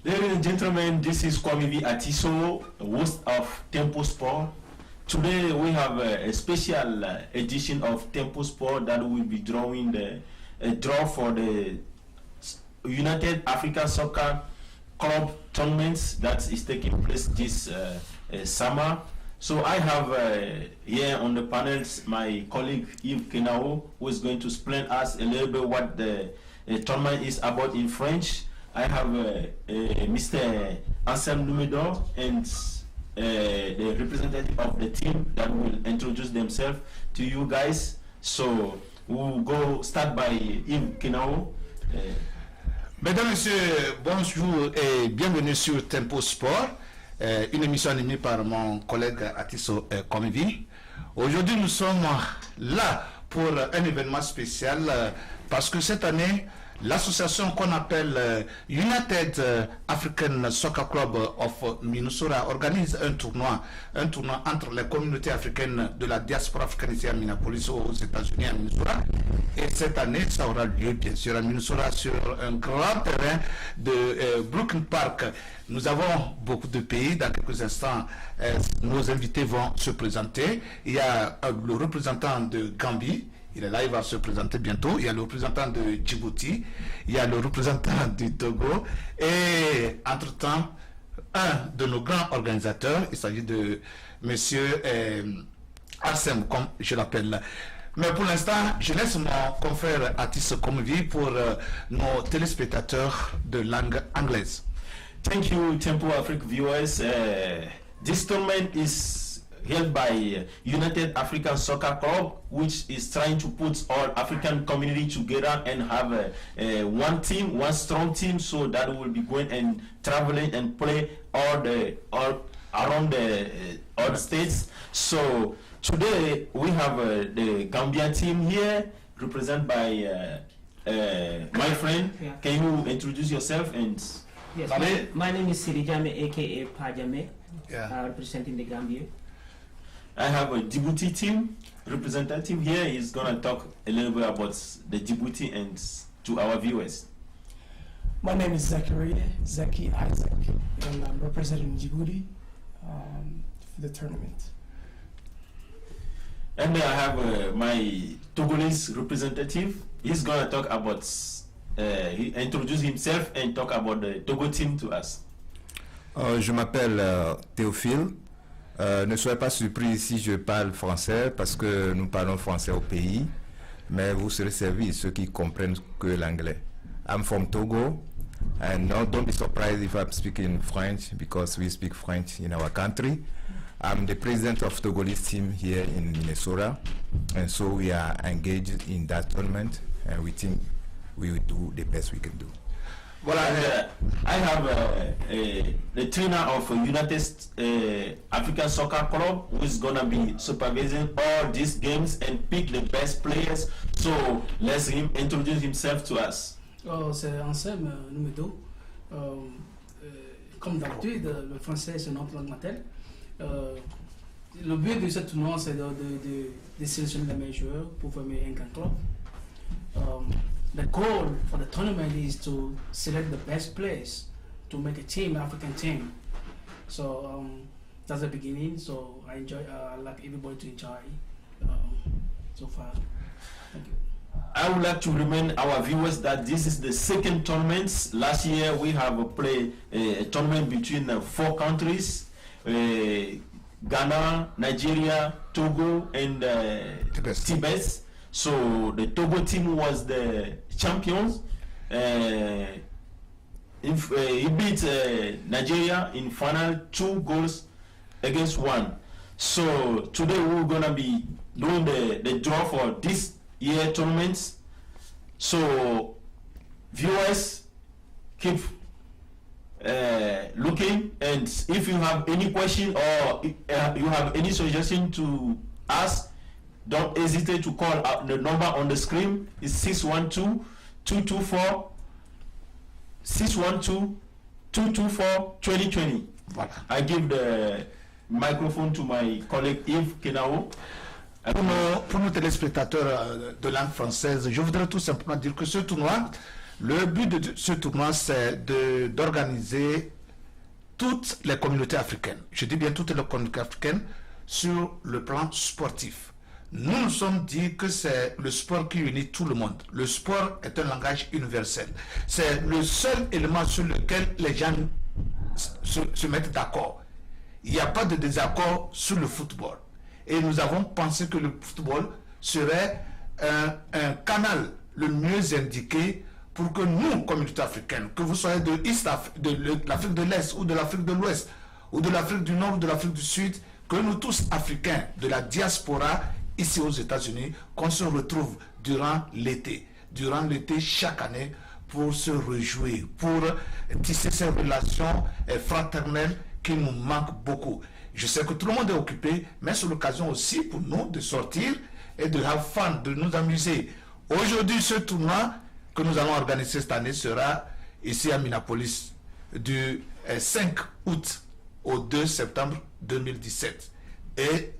Ladies and gentlemen, this is Kwame Atiso, host of Tempo Sport. Today we have a special edition of Tempo Sport that will be drawing a draw for the United African Soccer Club tournaments that is taking place this summer. So I have here on the panels my colleague Yves Kenao, who is going to explain us a little bit what the tournament is about in French. I have Mr. Anselm Lumedo and the representative of the team that will introduce themselves to you guys. So we'll go start by Yves Kenao. Mesdames, Messieurs, bonjour et bienvenue sur Tempo Sport, une émission animée par mon collègue Atiso Komivi. Aujourd'hui, nous sommes là pour un événement spécial parce que cette année, l'association qu'on appelle United African Soccer Club of Minnesota organise un tournoi entre les communautés africaines de la diaspora africaine ici à Minneapolis aux États-Unis à Minnesota. Et cette année, ça aura lieu bien sûr à Minnesota sur un grand terrain de Brooklyn Park. Nous avons beaucoup de pays. Dans quelques instants, nos invités vont se présenter. Il y a le représentant de Gambie. Il est là, il va se présenter bientôt. Il y a le représentant de Djibouti, il y a le représentant du Togo et entre-temps, un de nos grands organisateurs, il s'agit de monsieur Arsène, comme je l'appelle. Mais pour l'instant, je laisse mon confrère Atis Komivi pour nos téléspectateurs de langue anglaise. Thank you, Tempo Afric viewers. This tournament is held by United African Soccer Club, which is trying to put all African community together and have one team, one strong team, so that will be going and traveling and play all around all the states. So today we have the Gambian team here, represented by my friend. Yeah. Can you introduce yourself? And yes, my name is Siri Jame, aka Pajame, representing the Gambia. I have a Djibouti team representative here. He's gonna talk a little bit about the Djibouti and to our viewers. My name is Zaki Isaac, and I'm representing Djibouti for the tournament. And then I have my Togolese representative. He's gonna talk about, he introduce himself and talk about the Togo team to us. Je m'appelle Théophile. Ne soyez pas surpris si je parle français parce que nous parlons français au pays, mais vous serez servis ceux qui comprennent que l'anglais. I'm from Togo, and don't be surprised if I'm speaking French because we speak French in our country. I'm the president of Togolese team here in Minnesota, and so we are engaged in that tournament, and we think we will do the best we can do. Well, I have the trainer of United African Soccer Club who is gonna be supervising all these games and pick the best players. So let's him introduce himself to us. C'est Anselme Lumedo. Comme d'habitude, le français c'est notre langue maternelle. Le but de ce tournoi c'est de sélectionner les meilleurs joueurs pour former un grand club. The goal for the tournament is to select the best players to make a team, African team. So that's the beginning. So I like everybody to enjoy so far. Thank you. I would like to remind our viewers that this is the second tournament. Last year we have played a tournament between 4 countries, Ghana, Nigeria, Togo, and Tibet. So the Togo team was the champions. He beat Nigeria in final 2 goals against 1. So today we're gonna be doing the draw for this year tournaments. So viewers, keep looking, and if you have any question or you have any suggestion to ask, don't hesitate to call out. The number on the screen is 612-224-2020. Voilà. I give the microphone to my colleague Yves Kenao. Pour nos téléspectateurs de langue française, je voudrais tout simplement dire que ce tournoi Le but de ce tournoi, c'est d'organiser toutes les communautés africaines. Je dis bien toutes les communautés africaines sur le plan sportif. Nous nous sommes dit que c'est le sport qui unit tout le monde. Le sport est un langage universel. C'est le seul élément sur lequel les gens se mettent d'accord. Il n'y a pas de désaccord sur le football. Et nous avons pensé que le football serait un canal le mieux indiqué pour que nous, communauté africaine, que vous soyez de l'Afrique de l'Est ou de l'Afrique de l'Ouest, ou de l'Afrique du Nord ou de l'Afrique du Sud, que nous tous Africains de la diaspora ici aux États-Unis, qu'on se retrouve durant l'été chaque année pour se réjouir, pour tisser ces relations fraternelles qui nous manquent beaucoup. Je sais que tout le monde est occupé, mais c'est l'occasion aussi pour nous de sortir et de have fun, de nous amuser. Aujourd'hui, ce tournoi que nous allons organiser cette année sera ici à Minneapolis du 5 août au 2 septembre 2017. Et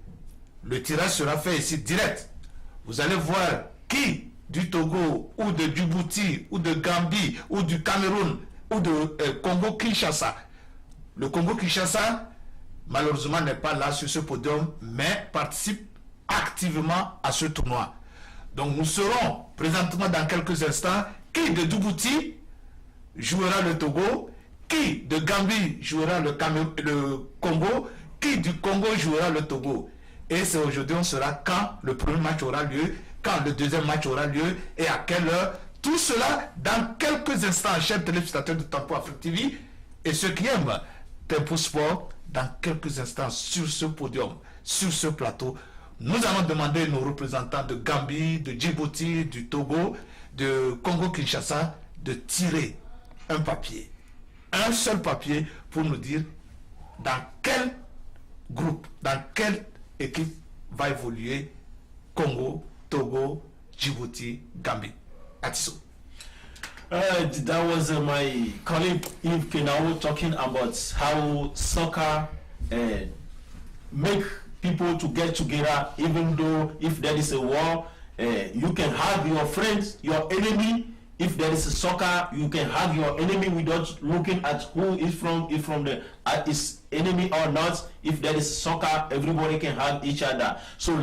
le tirage sera fait ici direct. Vous allez voir qui du Togo ou de Djibouti ou de Gambie ou du Cameroun ou de Congo-Kinshasa. Le Congo-Kinshasa, malheureusement, n'est pas là sur ce podium, mais participe activement à ce tournoi. Donc nous serons présentement dans quelques instants qui de Djibouti jouera le Togo, qui de Gambie jouera le Congo, qui du Congo jouera le Togo. Et c'est aujourd'hui, on saura quand le premier match aura lieu, quand le deuxième match aura lieu et à quelle heure. Tout cela dans quelques instants, chers téléspectateurs de Tempo Afric TV et ceux qui aiment Tempo Sport, dans quelques instants sur ce podium, sur ce plateau. Nous allons demander nos représentants de Gambie, de Djibouti, du Togo, de Congo-Kinshasa de tirer un papier, un seul papier pour nous dire dans quel groupe, dans quelle équipe va évoluer Congo, Togo, Djibouti, Gambie. Atiso. That was my colleague Yves Kenao talking about how soccer make people to get together, even though if there is a war, you can hug your friends, your enemy. If there is a soccer, you can hug your enemy without looking at who is from his enemy or not. If there is soccer, everybody can hug each other. So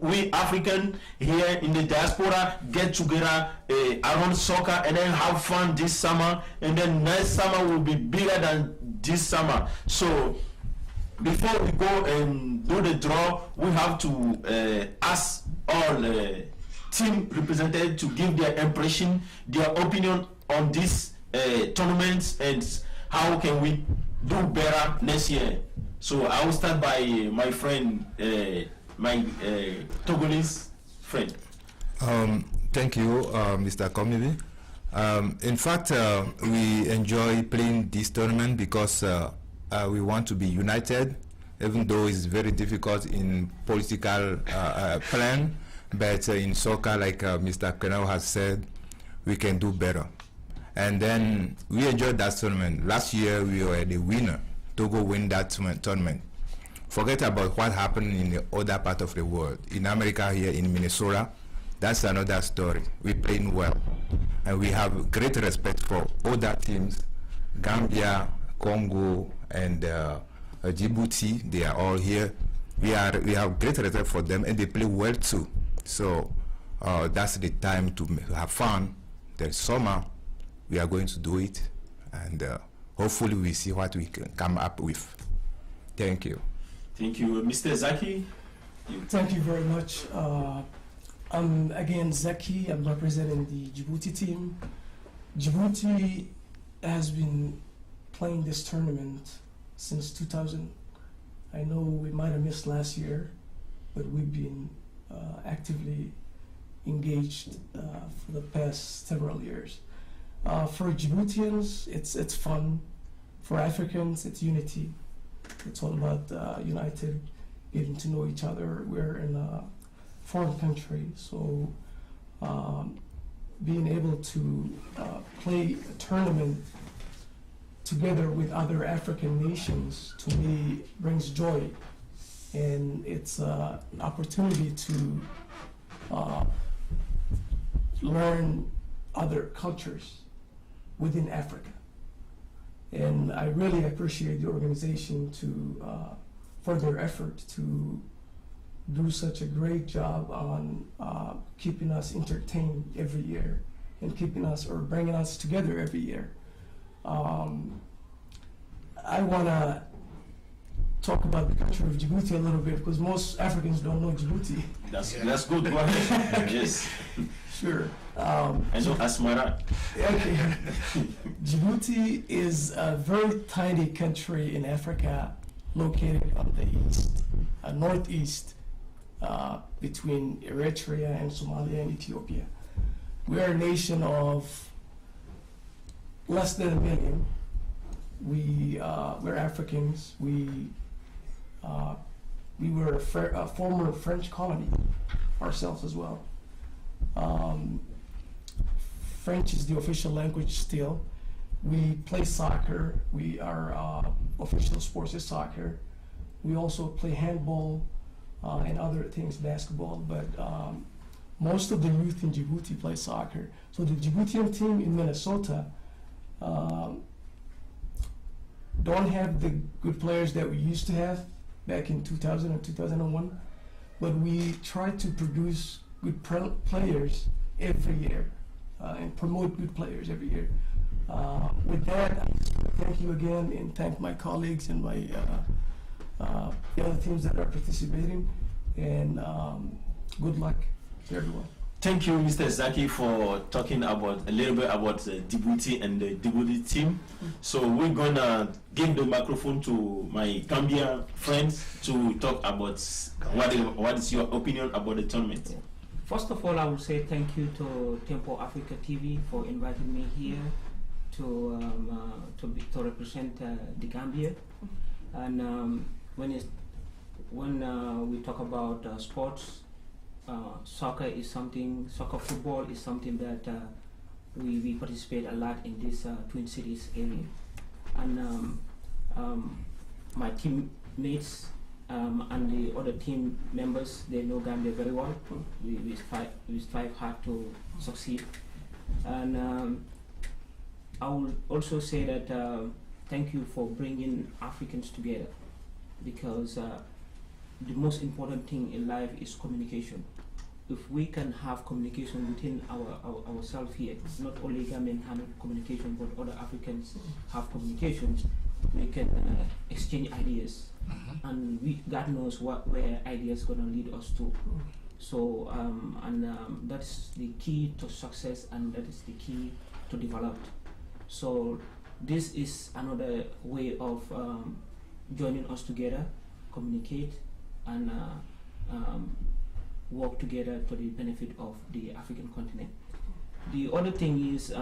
we African here in the diaspora get together around soccer and then have fun this summer, and then next summer will be bigger than this summer. So before we go and do the draw, we have to ask all team representatives to give their impression, their opinion on this tournament and how can we do better next year. So I will start by my friend, my Togolese friend. Thank you, Mr. Komivi. In fact, we enjoy playing this tournament because we want to be united, even though it's very difficult in political plan. But in soccer, like Mr. Kenao has said, we can do better. And then we enjoyed that tournament. Last year, we were the winner. Togo win that tournament. Forget about what happened in the other part of the world. In America, here in Minnesota, that's another story. We're playing well. And we have great respect for other teams, Gambia, Congo, and Djibouti. They are all here. We have great respect for them, and they play well too. So that's the time to have fun. The summer, we are going to do it, and hopefully we see what we can come up with. Thank you. Thank you. Mr. Zaki? Thank you very much. I'm again Zaki. I'm representing the Djibouti team. Djibouti has been playing this tournament since 2000. I know we might have missed last year, but we've been actively engaged for the past several years. For Djiboutians, it's fun. For Africans, it's unity. It's all about united, getting to know each other. We're in a foreign country, so being able to play a tournament together with other African nations, to me, brings joy. And it's an opportunity to learn other cultures within Africa. And I really appreciate the organization for their effort to do such a great job on keeping us entertained every year and keeping us or bringing us together every year. I want to talk about the country of Djibouti a little bit because most Africans don't know Djibouti. That's good. Go ahead. Yes. Sure. I know Asmara. Okay. Djibouti is a very tiny country in Africa located on the east, northeast, between Eritrea and Somalia and Ethiopia. We are a nation of less than 1 million. We're Africans. We were a former French colony ourselves as well. French is the official language still. We play soccer. Our official sports is soccer. We also play handball and other things, basketball, but most of the youth in Djibouti play soccer. So the Djiboutian team in Minnesota don't have the good players that we used to have back in 2000 and 2001, but we try to produce good players every year and promote good players every year. With that, I just want to thank you again and thank my colleagues and my the other teams that are participating, and good luck to everyone. Thank you, Mr. Zaki, for talking a little bit about Djibouti and the Djibouti team. So we're gonna give the microphone to my Gambia friends to talk about what is your opinion about the tournament. First of all, I will say thank you to Tempo Africa TV for inviting me here to represent the Gambia. And when we talk about sports, soccer football is something that we participate a lot in this Twin Cities area. And my teammates and the other team members, they know Gambia very well. We strive hard to succeed. And I will also say that thank you for bringing Africans together, because the most important thing in life is communication. If we can have communication within ourselves here, not only Gambian have communication, but other Africans have communications, we can exchange ideas. And God knows where ideas gonna lead us to. So that's the key to success, and that is the key to develop. So this is another way of joining us together, communicate, and work together to the benefit of the African continent. The other thing is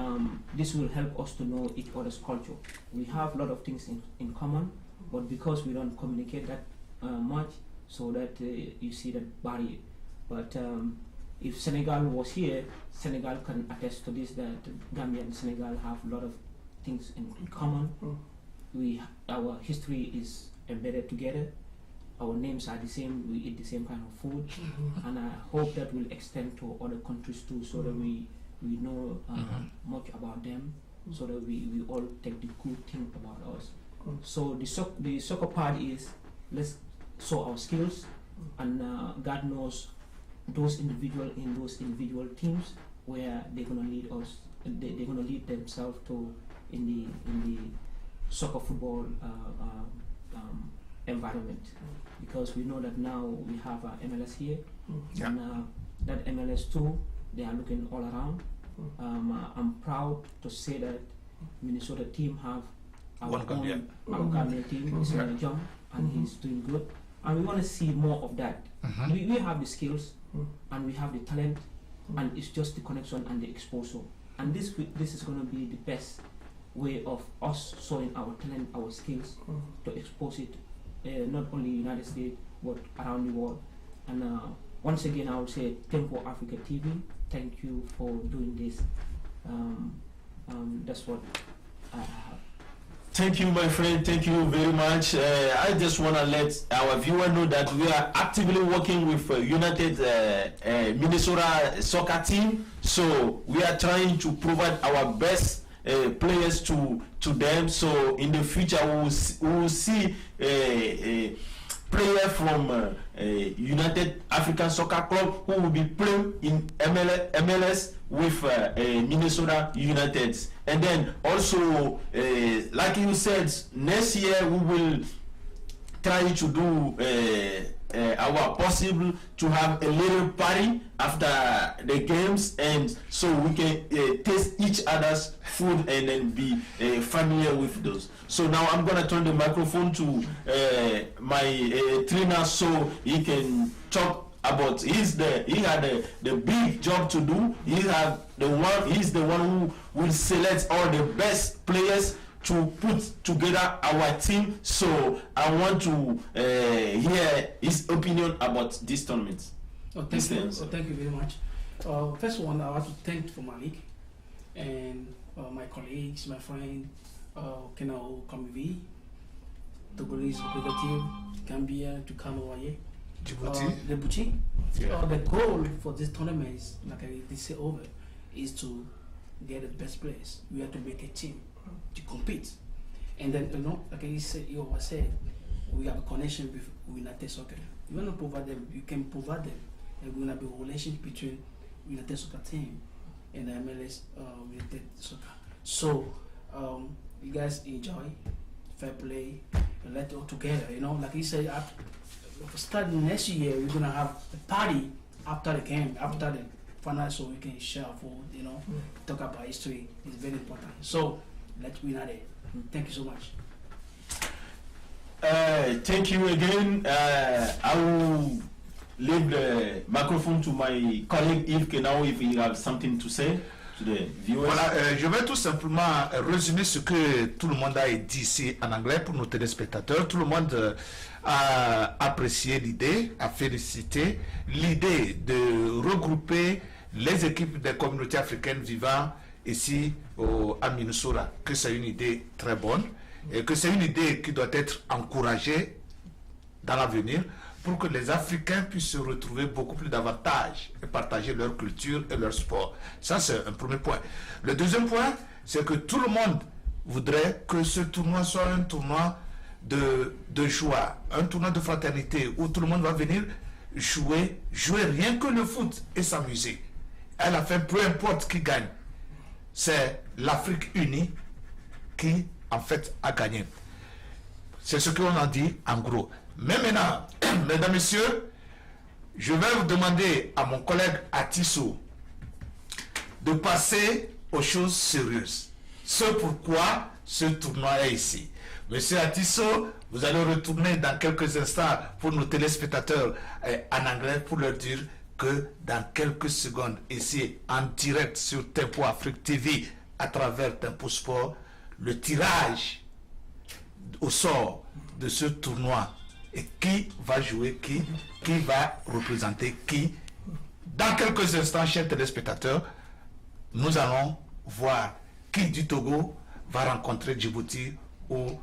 this will help us to know each other's culture. We have a lot of things in common, but because we don't communicate that much, so that you see that barrier. But if Senegal was here, Senegal can attest to this, that Gambia and Senegal have a lot of things in common. Our history is embedded together. Our names are the same. We eat the same kind of food, and I hope that will extend to other countries too, so that we know much about them, so that we all take the good thing about us. So the soccer part is, let's show our skills, and God knows those individual teams where they're gonna lead us. They're gonna lead themselves to in the soccer football environment, because we know that now we have MLS here, and that MLS too, they are looking all around. I'm proud to say that Minnesota team have our Gambian team, Mr. John, and he's doing good, and we want to see more of that. We have the skills and we have the talent, and it's just the connection and the exposure, and this is going to be the best way of us showing our talent, our skills, to expose it not only United States but around the world. And once again, I would say Tempo Africa TV, thank you for doing this. That's what I have. Thank you, my friend. Thank you very much. I just want to let our viewer know that we are actively working with United Minnesota soccer team. So we are trying to provide our best players to them. So in the future, we will see a player from United African Soccer Club who will be playing in MLS with Minnesota United. And then also, like you said, next year we will try to do our possible to have a little party after the games, and so we can taste each other's food and then be familiar with those. So now I'm gonna turn the microphone to my trainer so he can talk about. He had the big job to do. He's the one who will select all the best players to put together our team. So I want to hear his opinion about this tournament. Thank you very much. First one, I want to thank for Malik and my colleagues, my friend Kenao Kamivi, Togolese representative, Gambia, to Kanoaye, Djibouti. Yeah. The goal for this tournament is, like I say over, is to get the best players. We have to make a team to compete, and then like you always said, we have a connection with United Soccer. You want to provide them, you can provide them, and we're gonna be a relation between United Soccer team and the MLS United Soccer. So you guys enjoy, fair play, and let it all together. Like you said, starting next year, we're gonna have a party after the game, after the final, so we can share food. Talk about history. It's very important. So let's win at it. Thank you so much. Thank you again. I will leave the microphone to my colleague Yves Kenao if he has something to say to the viewers. Voilà, je vais tout simplement résumer ce que tout le monde a dit ici en anglais pour nos téléspectateurs. Tout le monde a apprécié l'idée, a félicité l'idée de regrouper les équipes des communautés africaines vivant ici à Minnesota, que c'est une idée très bonne et que c'est une idée qui doit être encouragée dans l'avenir pour que les Africains puissent se retrouver beaucoup plus davantage et partager leur culture et leur sport. Ça, c'est un premier point. Le deuxième point, c'est que tout le monde voudrait que ce tournoi soit un tournoi de joie, un tournoi de fraternité où tout le monde va venir jouer rien que le foot et s'amuser. À la fin, peu importe qui gagne, c'est l'Afrique unie qui, en fait, a gagné. C'est ce qu'on a dit en gros. Mais maintenant, mesdames, messieurs, je vais vous demander à mon collègue Atisso de passer aux choses sérieuses. C'est pourquoi ce tournoi est ici. Monsieur Atisso, vous allez retourner dans quelques instants pour nos téléspectateurs en anglais pour leur dire que dans quelques secondes, ici, en direct sur Tempo Afric TV, à travers Tempo Sport, le tirage au sort de ce tournoi et qui va jouer qui va représenter qui. Dans quelques instants, chers téléspectateurs, nous allons voir qui du Togo va rencontrer Djibouti ou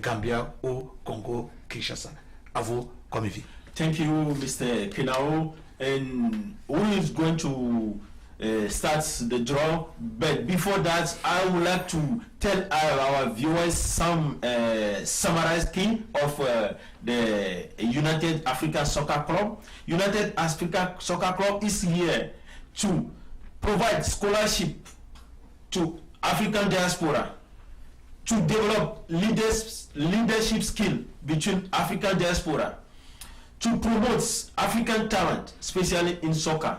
Gambia ou Congo Kinshasa. À vous, comme il. Thank you, Mr. Kenao. And who is going to start the draw? But before that, I would like to tell our viewers some summarized key of the United African Soccer Club. United African Soccer Club is here to provide scholarship to African diaspora, to develop leadership skill between African diaspora, to promote African talent, especially in soccer.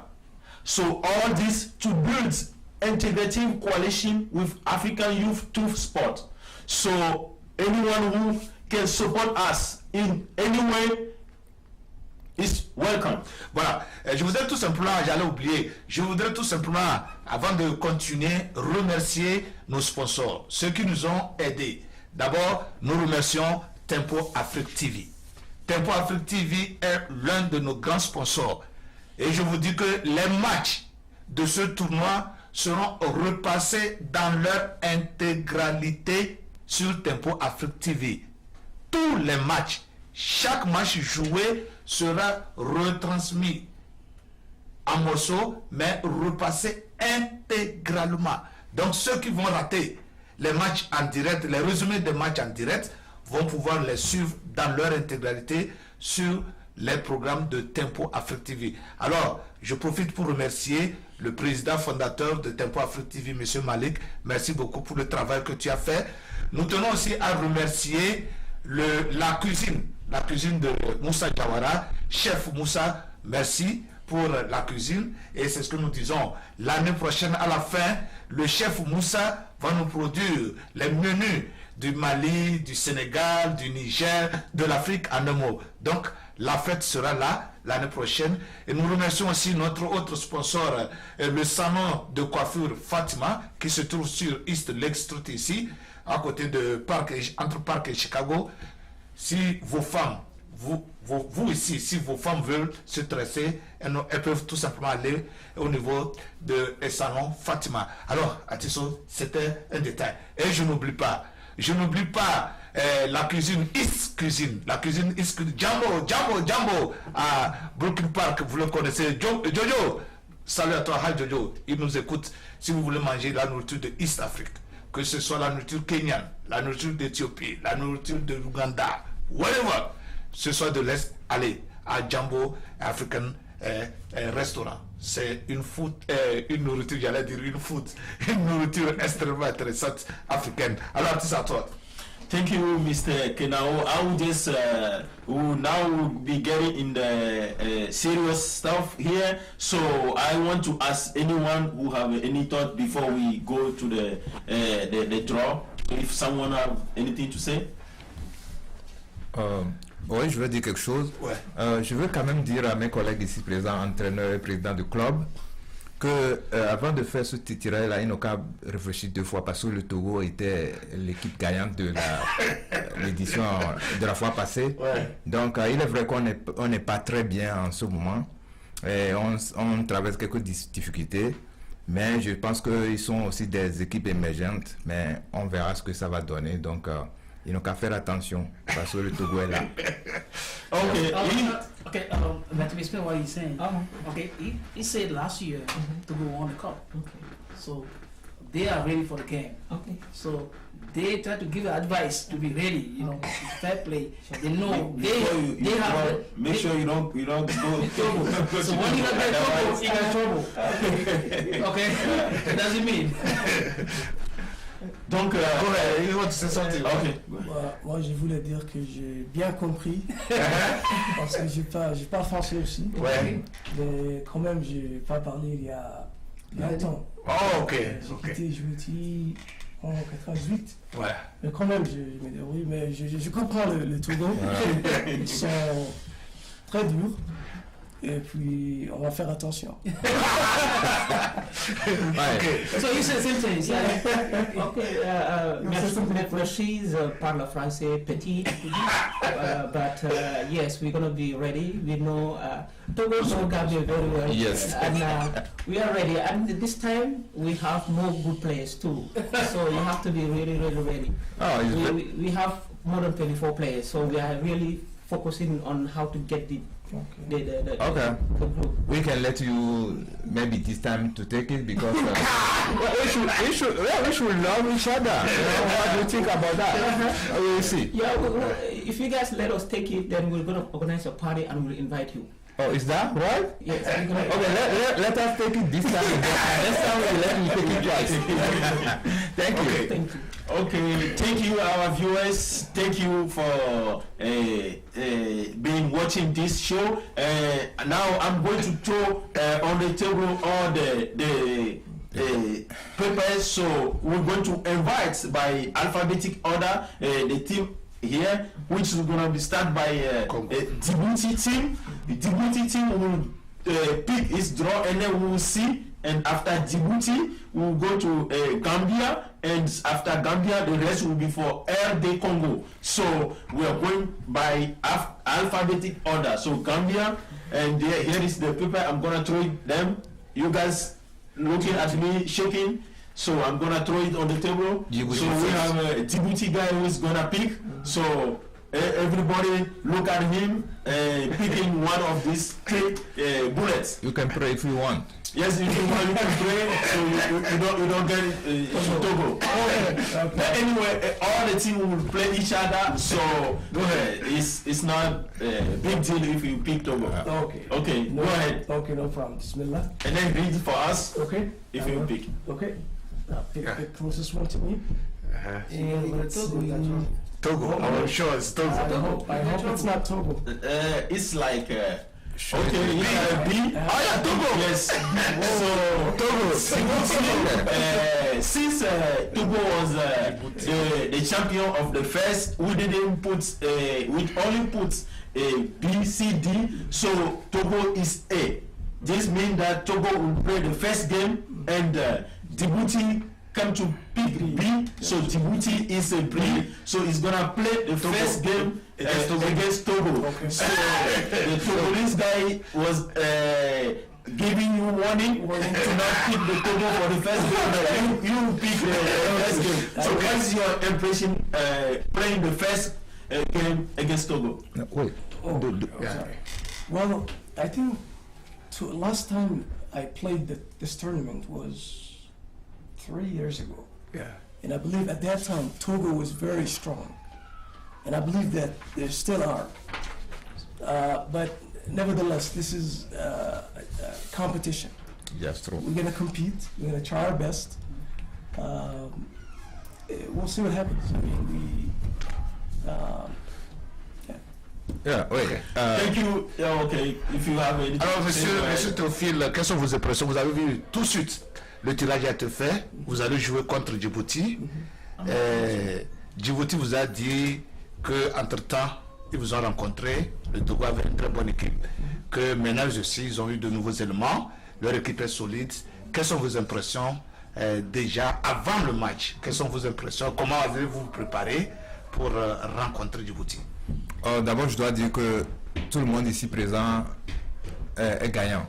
So all this to build integrative coalition with African youth to sport. So anyone who can support us in any way is welcome. Voilà, je voudrais tout simplement, avant de continuer, remercier nos sponsors, ceux qui nous ont aidés. D'abord, nous remercions Tempo Afric TV. Tempo Afric TV est l'un de nos grands sponsors. Et je vous dis que les matchs de ce tournoi seront repassés dans leur intégralité sur Tempo Afric TV. Tous les matchs, chaque match joué sera retransmis en morceaux, mais repassé intégralement. Donc ceux qui vont rater les matchs en direct, les résumés des matchs en direct, vont pouvoir les suivre dans leur intégralité sur les programmes de Tempo Afric TV. Alors, je profite pour remercier le président fondateur de Tempo Afric TV, M. Malik. Merci beaucoup pour le travail que tu as fait. Nous tenons aussi à remercier la cuisine de Moussa Diawara. Chef Moussa, merci pour la cuisine. Et c'est ce que nous disons. L'année prochaine, à la fin, le chef Moussa va nous produire les menus du Mali, du Sénégal, du Niger, de l'Afrique en un mot. Donc, la fête sera là l'année prochaine. Et nous remercions aussi notre autre sponsor, le salon de coiffure Fatima, qui se trouve sur East Lake Street ici, à côté de entre Park et Chicago. Si vos femmes, vous ici, si vos femmes veulent se tresser, elles peuvent tout simplement aller au niveau de salon Fatima. Alors, Atisso, c'était un détail. Et je n'oublie pas la cuisine East Cuisine. La cuisine East Cuisine. Jambo à Brooklyn Park, vous le connaissez. Jojo, salut à toi, hi Jojo. Il nous écoute. Si vous voulez manger la nourriture de East Afrique, que ce soit la nourriture kenyane, la nourriture d'Éthiopie, la nourriture de l'Ouganda, whatever, ce soit de l'Est, allez à Jambo African Restaurant. C'est une nourriture, j'allais dire une nourriture extrêmement intéressante africaine. Alors, c'est à toi. Thank you, Mr. Kenao. I will just will now be getting in the serious stuff here. So I want to ask anyone who have any thought before we go to the draw. If someone have anything to say. Oui, je veux dire quelque chose. Ouais. Je veux quand même dire à mes collègues ici présents, entraîneurs et présidents du club, que avant de faire ce itinéraire-là, ils n'ont qu'à réfléchir deux fois parce que le Togo était l'équipe gagnante de l'édition de la fois passée. Ouais. Donc, il est vrai qu'on n'est pas très bien en ce moment. Et on traverse quelques difficultés. Mais je pense qu'ils sont aussi des équipes émergentes. Mais on verra ce que ça va donner. Donc, ils n'ont qu'à faire attention parce que le Togo est là. Okay, let me explain what he's saying. Okay, he said last year Togo won the cup. Okay. So they are ready for the game. Okay. So they try to give advice to be ready, you know, fair play. They know Make sure you don't go Togo. So when you get Togo, you got trouble. Okay, what does it mean? Donc, You want to say something? okay. Moi, je voulais dire que j'ai bien compris, parce que j'ai pas français aussi. Ouais. Mais quand même, j'ai pas parlé il y a longtemps. Oh, ok. J'ai quitté Djibouti en 98. Ouais. Mais quand même, je comprends le Togo. Ils sont très durs. Et puis, on va faire attention. Ouais. So you said same thing. Merci, parle français petit, but yes, we're going to be ready. We know Togo know Gambia very well. Yes. And we are ready. And this time, we have more good players too. So you have to be really, really ready. Oh, We have more than 24 players, so we are really focusing on how to get the group. we can let you maybe this time to take it because we should love each other. What do you think about that? We'll see. Yeah, if you guys let us take it, then we're going to organize a party and we'll invite you. Oh, is that right? Yes. We're gonna Okay, let us take it this time. Next time we let you take it twice. Thank you. Thank you. Okay, thank you, our viewers. Thank you for being watching this show. Now I'm going to throw on the table all the papers. So we're going to invite by alphabetic order the team here, which is going to be started by Djibouti team. The Djibouti team will pick its draw, and then we will see. And after Djibouti, we will go to Gambia, and after Gambia, the rest will be for RD Congo. So we are going by alphabetic order. So Gambia, and here is the paper. I'm gonna throw them. You guys looking at me, shaking. So I'm gonna throw it on the table. Djibouti So we have a Djibouti guy who is gonna pick. So everybody look at him picking one of these three bullets. You can pray if you want. Yes, if you want, you can pray. So you don't get it to Togo. But anyway, all the team will play each other. So it's not a big deal if you pick Togo. Okay, No, go ahead. Okay, no problem. Bismillah. And then read for us Okay. if you pick. Okay. Pick the closest one to me. And let's see. Togo, I'm sure it's Togo. I hope it's not Togo. It's like okay, you got a B. Oh yeah, Togo. Yes. So Togo. since Togo was the champion of the first, we didn't put we only put B, C, D. So Togo is A. This means that Togo will play the first game and Djibouti come to pick B. So Djibouti is a B. So it's gonna play the first game against Togo. Okay. So the Togolese guy was giving you warning to not pick the Togo for the first game. You pick the first game. So what's your impression playing the first game against Togo? No, wait. Sorry. Well, I think last time I played this tournament was 3 years ago. Yeah. And I believe at that time Togo was very strong. And I believe that they still are. But nevertheless, this is competition. Yes, true. We're going to compete. We're going to try our best. We'll see what happens. I mean, Yeah, wait. Thank you. Okay, if you have anything. Alors, to say, go ahead. monsieur Théophile, quelles sont vos impressions? Vous avez vu tout de suite le tirage a été fait. Vous allez jouer contre Djibouti. Djibouti vous a dit qu'entre-temps, ils vous ont rencontré. Le Togo avait une très bonne équipe. Que maintenant aussi, ils ont eu de nouveaux éléments. Leur équipe est solide. Quelles sont vos impressions déjà avant le match? Quelles sont vos impressions? Comment allez-vous vous préparer pour rencontrer Djibouti? D'abord, je dois dire que tout le monde ici présent est gagnant.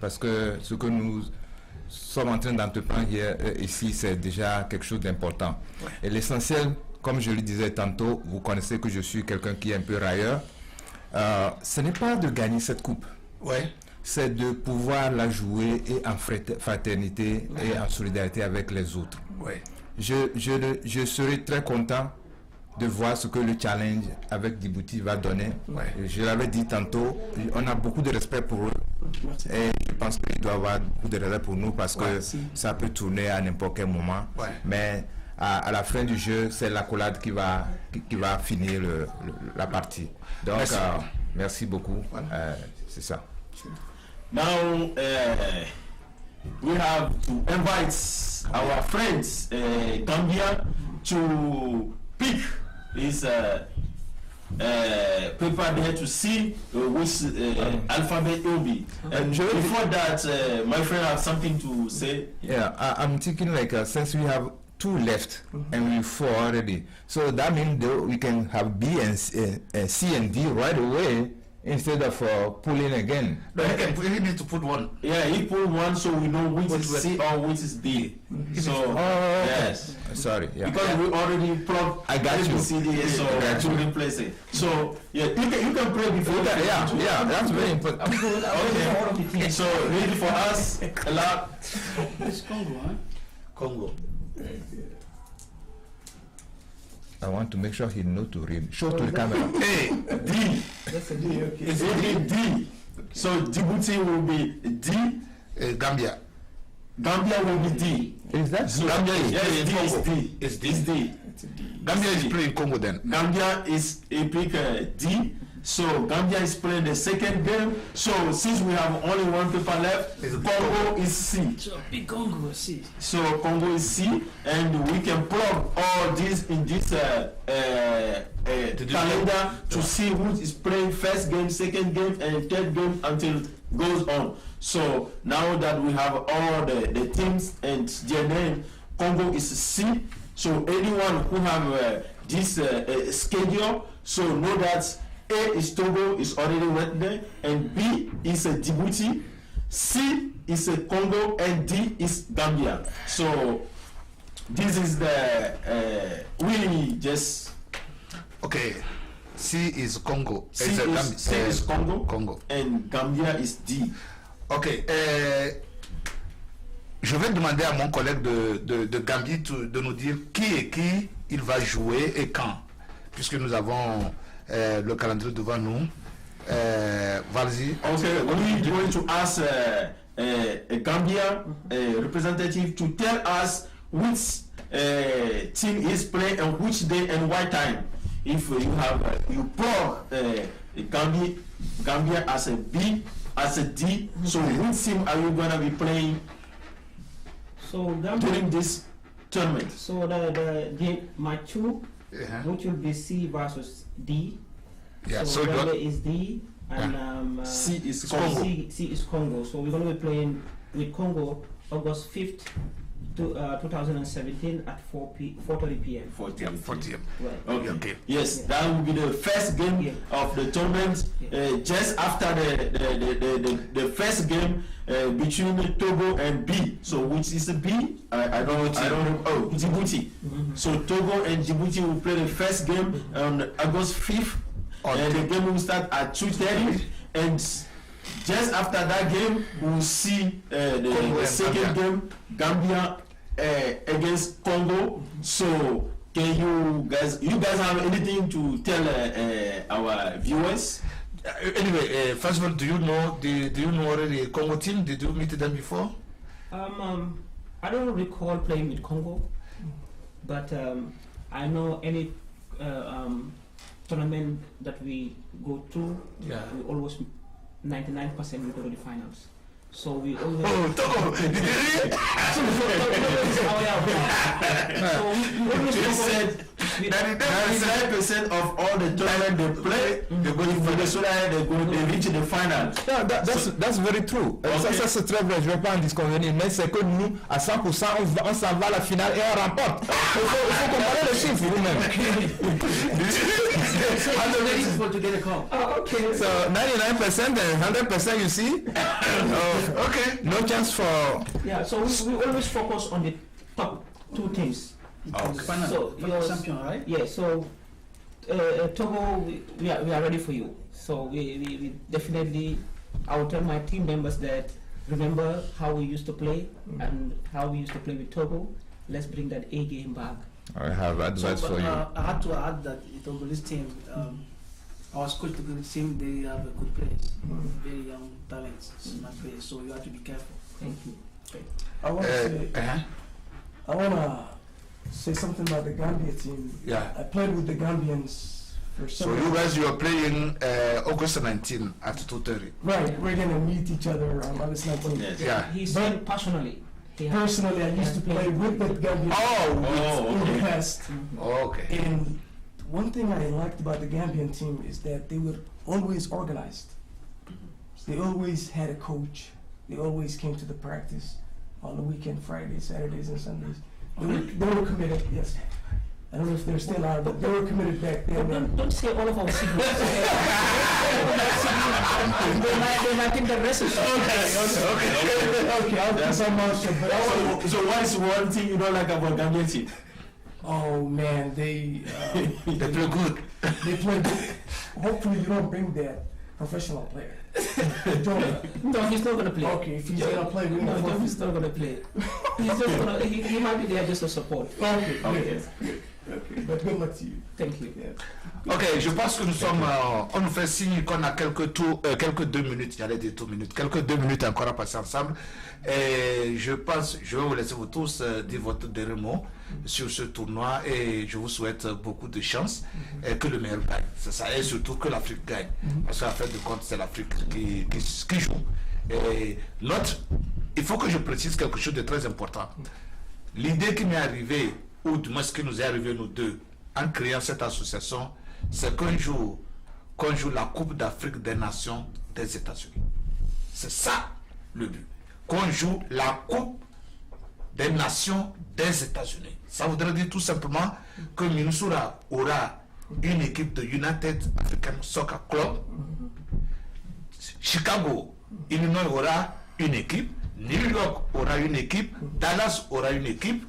Parce que ce que nous sommes en train d'entreprendre ici, c'est déjà quelque chose d'important. Ouais. Et l'essentiel, comme je le disais tantôt, vous connaissez que je suis quelqu'un qui est un peu railleur. Ce n'est pas de gagner cette coupe. Ouais. C'est de pouvoir la jouer et en fraternité et en solidarité avec les autres. Ouais. Je serai très content de voir ce que le challenge avec Djibouti va donner. Ouais. Je l'avais dit tantôt, on a beaucoup de respect pour eux. Merci. Et je pense qu'il doit avoir beaucoup de respect pour nous parce que ça peut tourner à n'importe quel moment. Ouais. Mais à la fin du jeu, c'est l'accolade qui va finir la partie. Donc, merci beaucoup. C'est ça. Now, we have to invite our friends, Gambia, to pick his paper there to see which alphabet it will be. And before that, my friend has something to say. Yeah, I'm thinking like since we have 2 left and we 4 already, so that means we can have B and C and D right away instead of pulling again. No, he need to put 1. Yeah, he put 1 so we know which is C or which is D. So yes, sorry, yeah. Because we already plugged. I got you. CD, so to replace it. So yeah, you can play before. Yeah, that's very important. Okay. So read for us a lot. It's Congo, huh? Congo. I want to make sure he knows to read. Show to the camera. A, D. That's a D, okay. It's a D. So Djibouti will be D. Gambia. Gambia will be D. Is that so Gambia is D? It's D. It's D. Gambia is playing Congo then. Gambia is a pick D. So Gambia is playing the second game. So since we have only 1 paper left, Congo is C. So big Congo is C. So Congo is C, and we can plug all this in this calendar to see who is playing first game, second game, and third game until it goes on. So now that we have all the teams and their name, Congo is C. So anyone who have this schedule, so know that A is Togo, is already right there, and B is Djibouti, C is Congo, and D is Gambia. So this is the we just Okay. C is Congo. C is Congo. Congo. And Gambia is D. Ok. Je vais demander à mon collègue de Gambie de nous dire qui et qui il va jouer et quand, puisque nous avons le calendrier devant nous. Vas-y. Okay, we're going to ask a Gambia representative to tell us which team is playing and which day and what time. If you have you pour Gambia as a B, as a D, so which team are you gonna be playing? So Gambia, during this tournament. So the game match 2, which will be C versus D. Yeah. So Gambia is D and C is Congo. C is Congo. So we're going to be playing with Congo August 5th. 2017 at 4:30 p.m. 4 p.m. Right. Okay. Yes, that will be the first game of the tournament. Just after the first game between Togo and B. So which is the B? I don't know. Oh, Djibouti. So Togo and Djibouti will play the first game on August 5th, and the game will start at 2:30. And just after that game, we'll see the second game, Gambia against Congo. So, can you guys have anything to tell our viewers? Anyway, first of all, do you know already the Congo team? Did you meet them before? I don't recall playing with Congo, but I know any tournament that we go through, we always 99% we go to the finals. So we always. Oh, Togo! So we always said 99% of all the tournament they play, they go in Venezuela, they reach the final. Yeah, that's very true. Ça c'est très vrai, je ne vais pas en disconvenir, mais c'est que nous, à 100%, on s'en va à la finale et on remporte. Il faut comparer les chiffres vous-même. To get a call. Oh, okay. So 99% and 100%, you see? Okay. No chance for. Yeah, so we always focus on the top two teams. Okay. So you're champion, right? Yeah. So Togo, we are ready for you. So we definitely. I will tell my team members that remember how we used to play and how we used to play with Togo. Let's bring that A game back. I have advice for you. I had to add that Togo's team, our school Togo's team, they have a good players, very young talents, smart players. So you have to be careful. Thank you. Okay. I want to say something about the Gambia team. Yeah. I played with the Gambians for So you guys, you are playing August 19 at 2:30. Right, we're gonna meet each other on August 19. Yes. Yeah. He's saying personally. Personally, I used to play with the Gambians in the past. Okay. And one thing I liked about the Gambian team is that they were always organized. They always had a coach. They always came to the practice on the weekend, Fridays, Saturdays, and Sundays. They were committed, yes. I don't know if they're still out, but they were committed back then. Don't say all of our signals. they might think the rest is Okay, I'll do some more stuff. But So what is one thing you don't like about Gambian team? oh man, they They play good. they play good. Hopefully you don't bring that professional player. No, he's not gonna play. Okay, if he's gonna play, we No, know. he's not gonna play. He's just gonna. He might be there just to support. Okay, Okay. okay. But good luck to you. Thank you. Yeah. Ok, je pense que nous sommes, on nous fait signe qu'on a quelques 2 minutes, j'allais dire 2 minutes, quelques 2 minutes encore à passer ensemble. Et je pense, je vais vous laisser vous tous dire votre dernier mot sur ce tournoi et je vous souhaite beaucoup de chance et que le meilleur gagne. C'est ça, et surtout que l'Afrique gagne. Parce qu'en fait de compte, c'est l'Afrique qui joue. Et il faut que je précise quelque chose de très important. L'idée qui m'est arrivée, ou du moins ce qui nous est arrivé nous deux, en créant cette association, c'est qu'on joue la Coupe d'Afrique des Nations des États-Unis. C'est ça le but. Qu'on joue la Coupe des Nations des États-Unis. Ça voudrait dire tout simplement que Minnesota aura une équipe de United African Soccer Club. Chicago, Illinois aura une équipe. New York aura une équipe. Dallas aura une équipe.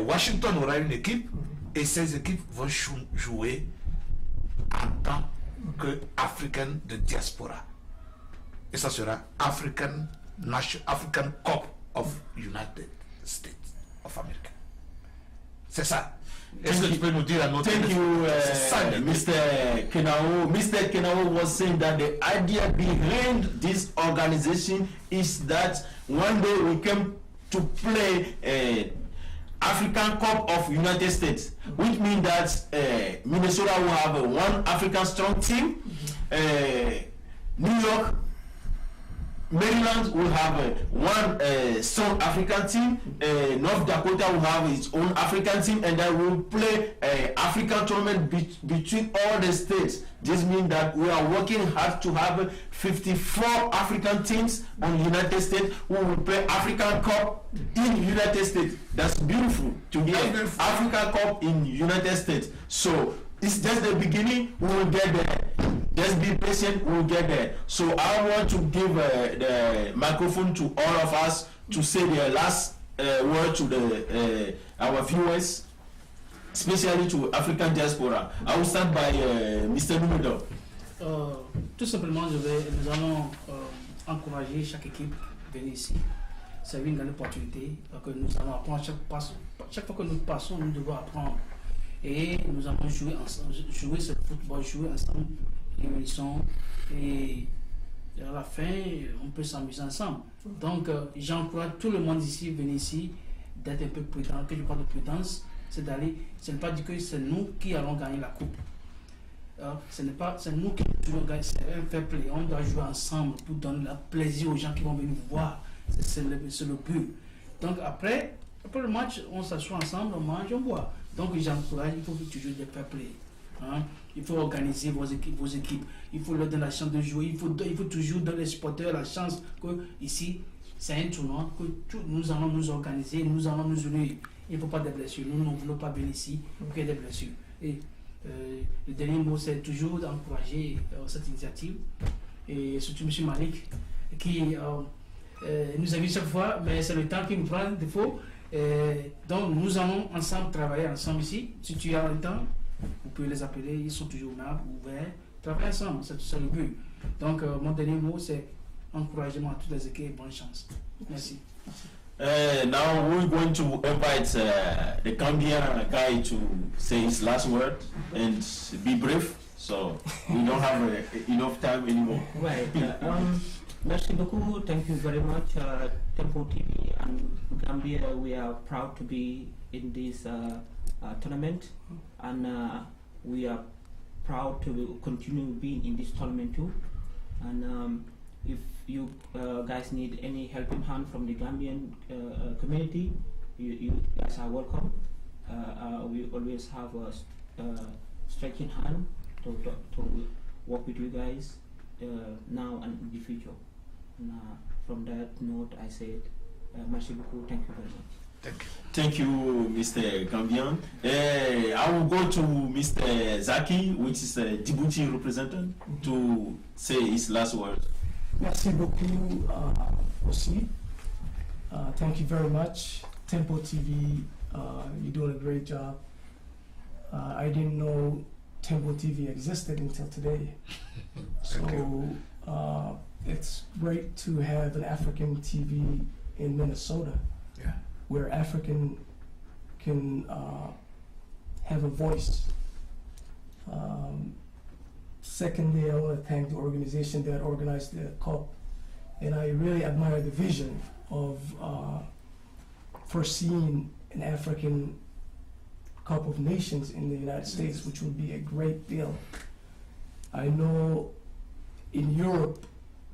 Washington aura une équipe et ces équipes vont jouer en tant qu'Africaine de diaspora. Et ça sera African Cup of United States of America. C'est ça. Est-ce que tu peux nous dire à notre Thank you, Mr. Kenao. Mr. Kenao was saying that the idea behind this organization is that one day we came to play African Cup of United States, which means that Minnesota will have one African strong team, New York, Maryland will have one strong African team, North Dakota will have its own African team, and then we'll play African tournament between all the states. This means that we are working hard to have 54 African teams on United States who will play African Cup in United States. That's beautiful to hear. African Cup in United States. So it's just the beginning. We will get there. Just be patient. We will get there. So I want to give the microphone to all of us to say their last word to our viewers, especially to African diaspora. I will start by Mr. Numedo. Tout simplement, nous allons encourager chaque équipe à venir ici. C'est une grande opportunité que nous allons apprendre chaque fois que nous passons, nous devons apprendre. Et nous allons jouer ensemble, jouer ce football, jouer ensemble, et à la fin, on peut s'amuser ensemble. Donc, j'encourage tout le monde ici, venir ici, d'être un peu prudent. Que je parle de prudence, c'est d'aller, ce n'est pas dire que c'est nous qui allons gagner la coupe. Ce n'est pas, c'est nous qui allons gagner, c'est un fair play. On doit jouer ensemble pour donner le plaisir aux gens qui vont venir voir. C'est le but. Donc, après le match, on s'assoit ensemble, on mange, on boit. Donc, j'encourage, il faut toujours des fair play. Hein? Il faut organiser vos équipes. Il faut leur donner la chance de jouer. Il faut toujours donner les supporters la chance que ici, c'est un tournoi, que nous allons nous organiser, nous allons nous unir. Il ne faut pas de blessures. Nous ne voulons pas venir ici pour qu'il y ait des blessures. Et le dernier mot, c'est toujours d'encourager cette initiative. Et surtout M. Malik, qui nous invite chaque fois, mais c'est le temps qui nous prend défaut. Donc, nous allons ensemble travailler ensemble ici. Si tu as le temps, vous pouvez les appeler, ils sont toujours ouverts. Travailler ensemble, c'est le but. Donc, mon dernier mot, c'est encouragement à toutes les équipes et bonne chance. Merci. Now we're going to invite the Gambian guy to say his last word and be brief, so we don't have enough time anymore. Right. Merci beaucoup. Thank you very much, Tempo TV and Gambia. We are proud to be in this tournament, and we are proud to continue being in this tournament too. And if you guys need any helping hand from the Gambian community, you guys are welcome. We always have a stretching hand to work with you guys now and in the future. And from that note, I said, merci beaucoup, thank you very much. Thank you, Mr. Gambian. I will go to Mr. Zaki, which is a Djibouti representative, to say his last word. Merci beaucoup aussi. Thank you very much. Tempo TV, you're doing a great job. I didn't know Tempo TV existed until today. So it's great to have an African TV in Minnesota, where African can have a voice. Secondly, I want to thank the organization that organized the cup, and I really admire the vision of foreseeing an African Cup of Nations in the United States, which would be a great deal. I know in Europe,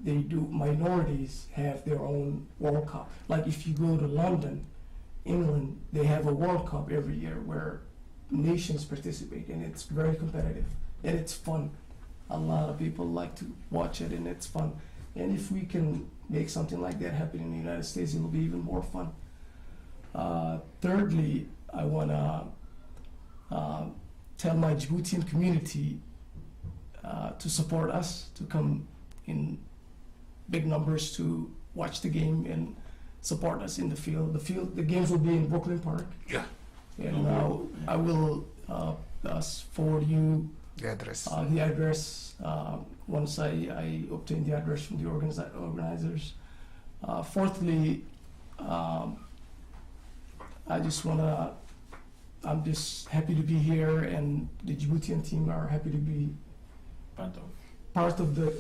minorities have their own World Cup. Like if you go to London, England, they have a World Cup every year where nations participate, and it's very competitive, and it's fun. A lot of people like to watch it, and it's fun. And if we can make something like that happen in the United States, it will be even more fun. Thirdly, I want to tell my Djiboutian community to support us, to come in big numbers to watch the game and support us in the field. The games will be in Brooklyn Park. Yeah. And I will forward you The address. the address once I obtain the address from the organizers. Fourthly, I'm just happy to be here, and the Djiboutian team are happy to be part of the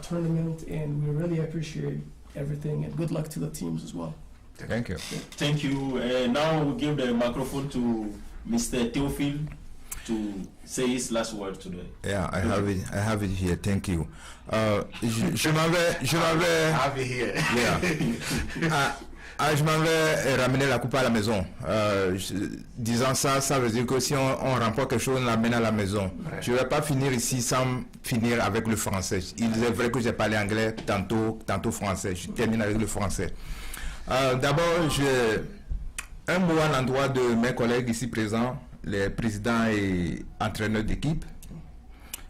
tournament, and we really appreciate everything, and good luck to the teams as well. Thank you. Thank you. Now we give the microphone to Mr. Théophile to say his last word today. Yeah, I have it here. Thank you. Je m'avais Have it here. Yeah. Je m'avais ramené la coupe à la maison. Disant ça, ça veut dire que si on remporte quelque chose, on l'amène à la maison. Ouais. Je ne vais pas finir ici sans finir avec le français. Il est vrai que j'ai parlé anglais, tantôt français. Je termine avec le français. D'abord, un mot à l'endroit de mes collègues ici présents, les présidents et entraîneurs d'équipe.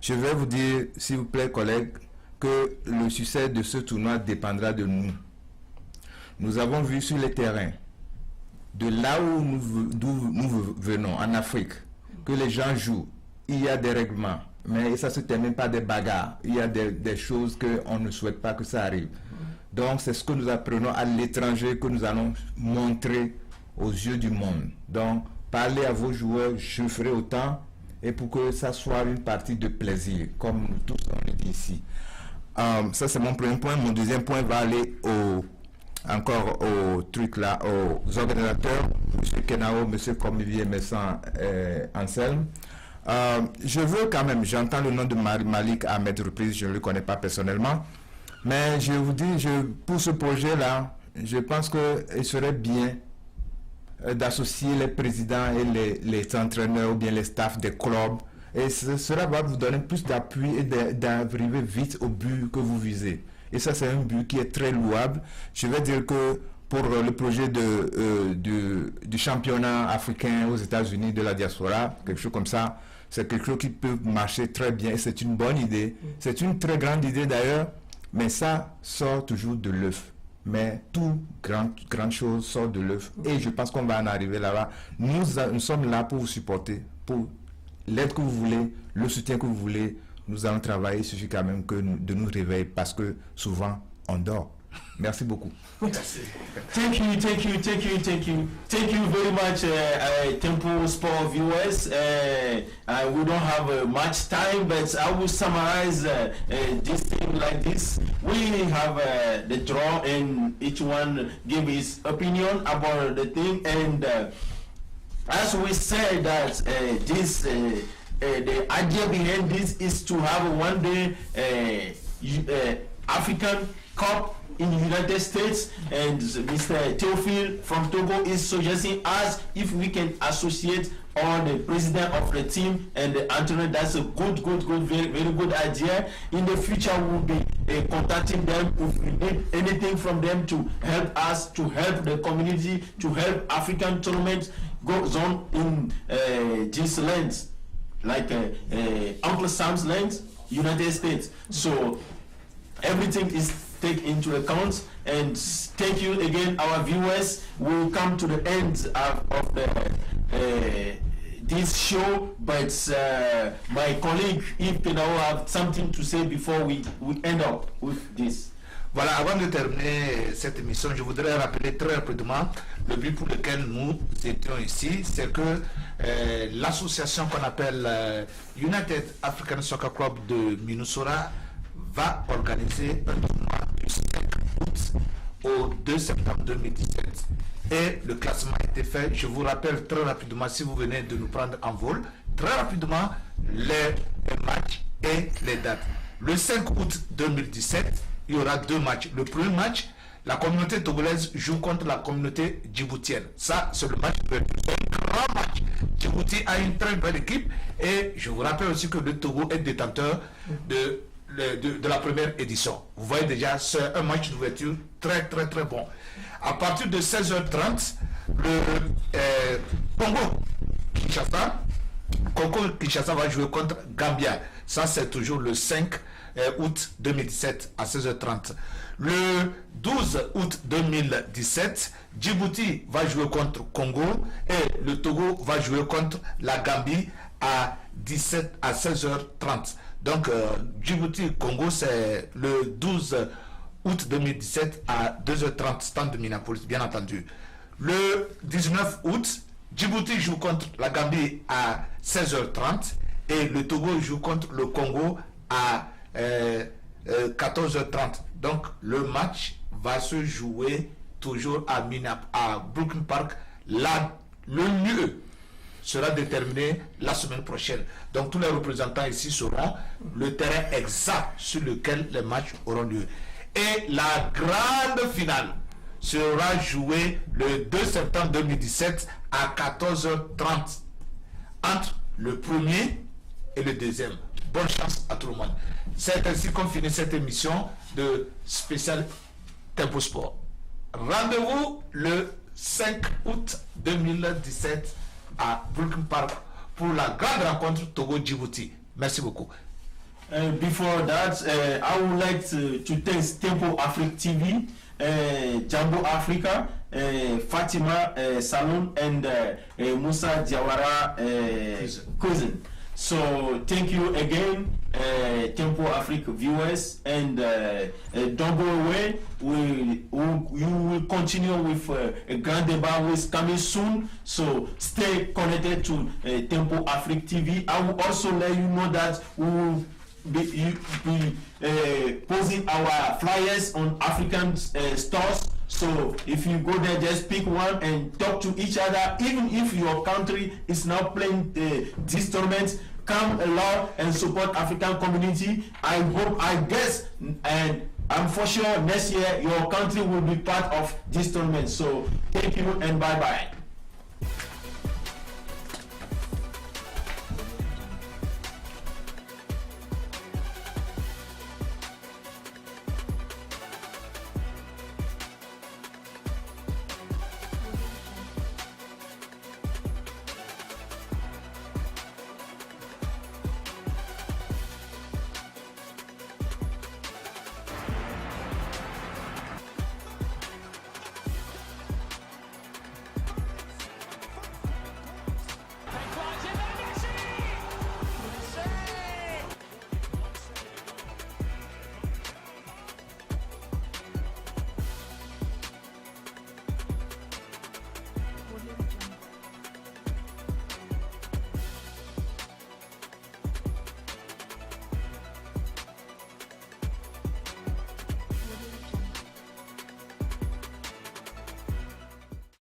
Je vais vous dire, s'il vous plaît, collègues, que le succès de ce tournoi dépendra de nous. Nous avons vu sur les terrains, de là où nous venons, en Afrique, que les gens jouent. Il y a des règlements, mais ça ne se termine pas des bagarres. Il y a des choses qu'on ne souhaite pas que ça arrive. Donc, c'est ce que nous apprenons à l'étranger, que nous allons montrer aux yeux du monde. Donc, parlez à vos joueurs, je ferai autant, et pour que ça soit une partie de plaisir, comme nous tous on le dit ici. Ça, c'est mon premier point. Mon deuxième point va aller encore au truc là, aux organisateurs, M. Kenao, M. Komivi et M. Anselme. Je veux quand même, j'entends le nom de Malik à maintes reprises, je ne le connais pas personnellement, mais je vous dis, pour ce projet-là, je pense qu'il serait bien d'associer les présidents et les entraîneurs ou bien les staffs des clubs, et cela va vous donner plus d'appui et d'arriver vite au but que vous visez. Et ça, c'est un but qui est très louable. Je vais dire que pour le projet du championnat africain aux États-Unis de la diaspora, quelque chose comme ça, c'est quelque chose qui peut marcher très bien et c'est une bonne idée. C'est une très grande idée d'ailleurs, mais ça sort toujours de l'œuf. Mais tout grande chose sort de l'œuf et je pense qu'on va en arriver là-bas. Nous sommes là pour vous supporter, pour l'aide que vous voulez, le soutien que vous voulez. Nous allons travailler, il suffit quand même de nous réveiller parce que souvent on dort. Merci beaucoup. Thank you very much, Tempo Sport viewers. We don't have much time, but I will summarize this thing like this. We have the draw, and each one give his opinion about the thing. And as we said that the idea behind this is to have one day African Cup in the United States, and Mr. Théophile from Togo is suggesting us if we can associate all the president of the team and the entrepreneur. That's a good, very good idea. In the future, we'll be contacting them if we need anything from them to help us, to help the community, to help African tournament goes on in these lands, like Uncle Sam's lands, United States. So everything is taken into account, and thank you again, our viewers. We'll come to the end of this show, but my colleague Yves Kenao have something to say before we end up with this. Voilà, avant de terminer cette émission, je voudrais rappeler très rapidement le but pour lequel nous étions ici, c'est que l'association qu'on appelle United African Soccer Club de Minnesota va organiser un tournoi du 5 août au 2 septembre 2017. Et le classement a été fait. Je vous rappelle très rapidement, si vous venez de nous prendre en vol, très rapidement les matchs et les dates. Le 5 août 2017, il y aura 2 matchs. Le premier match, la communauté togolaise joue contre la communauté djiboutienne. Ça, c'est le match de un grand match. Djibouti a une très belle équipe et je vous rappelle aussi que le Togo est détenteur de la première édition. Vous voyez déjà, c'est un match d'ouverture très bon. À partir de 16h30, le Congo Kinshasa va jouer contre Gambia. Ça, c'est toujours le 5 août 2017 à 16h30. Le 12 août 2017, Djibouti va jouer contre Congo et le Togo va jouer contre la Gambie à 16h30. Donc Djibouti-Congo, c'est le 12 août 2017 à 2h30, stand de Minneapolis, bien entendu. Le 19 août, Djibouti joue contre la Gambie à 16h30 et le Togo joue contre le Congo à 14h30. Donc le match va se jouer toujours à Brooklyn Park. Là, le lieu sera déterminé la semaine prochaine. Donc tous les représentants ici sauront le terrain exact sur lequel les matchs auront lieu. Et la grande finale sera jouée le 2 septembre 2017 à 14h30 entre le premier et le deuxième. Bonne chance à tout le monde. C'est ainsi qu'on finit cette émission de spécial Tempo Sport. Rendez-vous le 5 août 2017 à Brooklyn Park pour la grande rencontre Togo-Djibouti. Merci beaucoup. Before that, I would like to thank Tempo Afric TV, Jambo Africa, Fatima Saloon, and Musa Jawara cousin. So thank you again, Tempo Afric viewers, and don't go away. You will continue with a grand debate which is coming soon. So stay connected to Tempo Afric TV. I will also let you know that we will be posting our flyers on African stores. So if you go there, just pick one and talk to each other. Even if your country is now playing this tournament, come along and support African community. I guess, and I'm for sure next year your country will be part of this tournament. So thank you and bye bye.